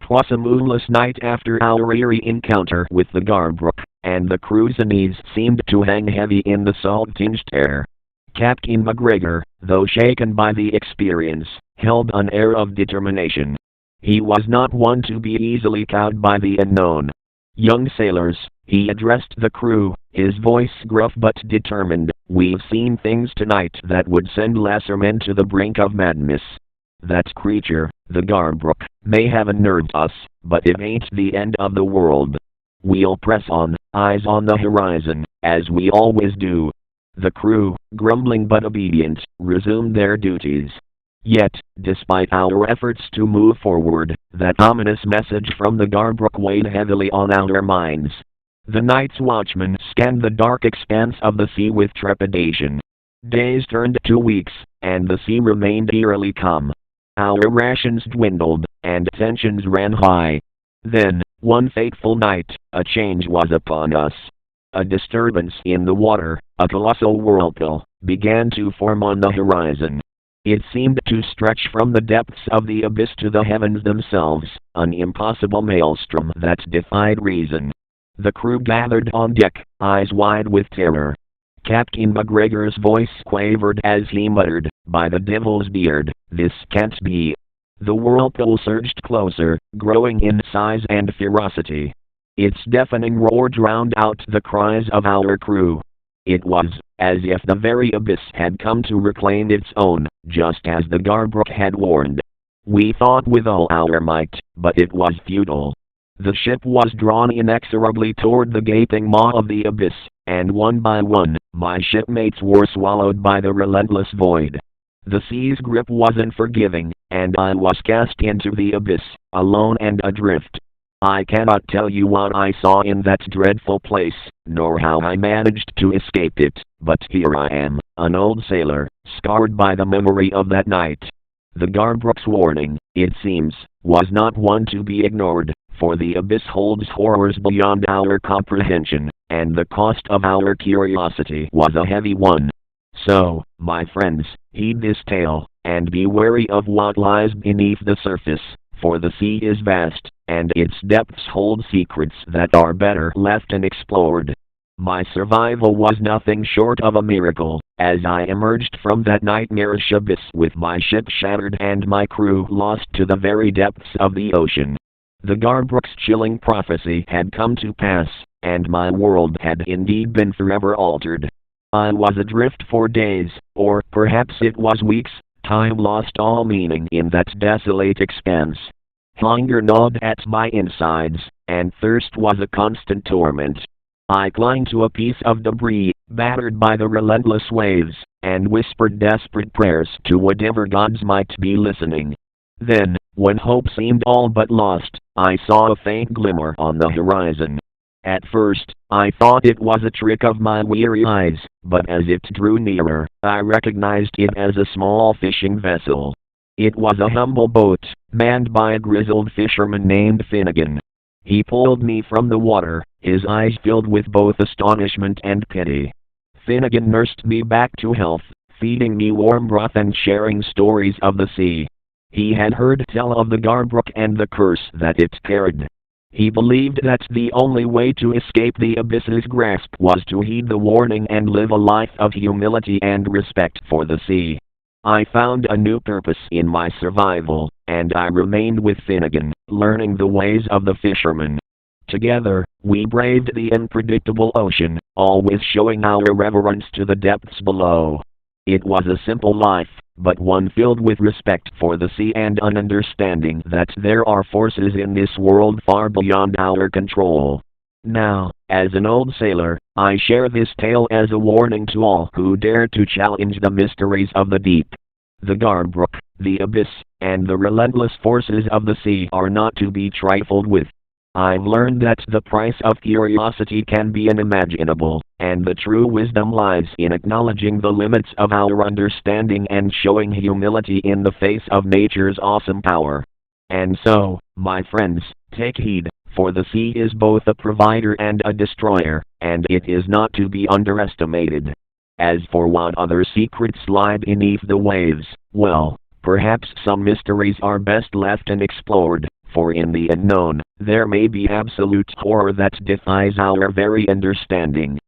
'Twas a moonless night after our eerie encounter with the Garbrk, and the crew's unease seemed to hang heavy in the salt-tinged air. Captain McGregor, though shaken by the experience, held an air of determination. He was not one to be easily cowed by the unknown. "Young sailors," he addressed the crew, his voice gruff but determined, "we've seen things tonight that would send lesser men to the brink of madness. That creature, the Garbrk, may have unnerved us, but it ain't the end of the world. We'll press on, eyes on the horizon, as we always do." The crew, grumbling but obedient, resumed their duties. Yet, despite our efforts to move forward, that ominous message from the Garbrk weighed heavily on our minds. The night's watchman scanned the dark expanse of the sea with trepidation. Days turned to weeks, and the sea remained eerily calm. Our rations dwindled, and tensions ran high. Then, one fateful night, a change was upon us. A disturbance in the water, a colossal whirlpool, began to form on the horizon. It seemed to stretch from the depths of the abyss to the heavens themselves, an impossible maelstrom that defied reason. The crew gathered on deck, eyes wide with terror. Captain McGregor's voice quavered as he muttered, "By the devil's beard, this can't be." The whirlpool surged closer, growing in size and ferocity. Its deafening roar drowned out the cries of our crew. It was as if the very abyss had come to reclaim its own, just as the Garbrk had warned. We fought with all our might, but it was futile. The ship was drawn inexorably toward the gaping maw of the abyss, and one by one, my shipmates were swallowed by the relentless void. The sea's grip was unforgiving, and I was cast into the abyss, alone and adrift. I cannot tell you what I saw in that dreadful place, nor how I managed to escape it, but here I am, an old sailor, scarred by the memory of that night. The Garbrk's warning, it seems, was not one to be ignored, for the abyss holds horrors beyond our comprehension, and the cost of our curiosity was a heavy one. So, my friends, heed this tale, and be wary of what lies beneath the surface, for the sea is vast, and its depths hold secrets that are better left unexplored. My survival was nothing short of a miracle, as I emerged from that nightmarish abyss with my ship shattered and my crew lost to the very depths of the ocean. The Garbrk's chilling prophecy had come to pass, and my world had indeed been forever altered. I was adrift for days, or perhaps it was weeks. Time lost all meaning in that desolate expanse. Hunger gnawed at my insides, and thirst was a constant torment. I clung to a piece of debris, battered by the relentless waves, and whispered desperate prayers to whatever gods might be listening. Then, when hope seemed all but lost, I saw a faint glimmer on the horizon. At first, I thought it was a trick of my weary eyes, but as it drew nearer, I recognized it as a small fishing vessel. It was a humble boat, manned by a grizzled fisherman named Finnegan. He pulled me from the water, his eyes filled with both astonishment and pity. Finnegan nursed me back to health, feeding me warm broth and sharing stories of the sea. He had heard tell of the Garbrk and the curse that it carried. He believed that the only way to escape the abyss's grasp was to heed the warning and live a life of humility and respect for the sea. I found a new purpose in my survival, and I remained with Finnegan, learning the ways of the fisherman. Together, we braved the unpredictable ocean, always showing our reverence to the depths below. It was a simple life, but one filled with respect for the sea and an understanding that there are forces in this world far beyond our control. Now, as an old sailor, I share this tale as a warning to all who dare to challenge the mysteries of the deep. The Garbrk, the abyss, and the relentless forces of the sea are not to be trifled with. I've learned that the price of curiosity can be unimaginable, and the true wisdom lies in acknowledging the limits of our understanding and showing humility in the face of nature's awesome power. And so, my friends, take heed, for the sea is both a provider and a destroyer, and it is not to be underestimated. As for what other secrets lie beneath the waves, well, perhaps some mysteries are best left unexplored, For in the unknown, there may be absolute horror that defies our very understanding.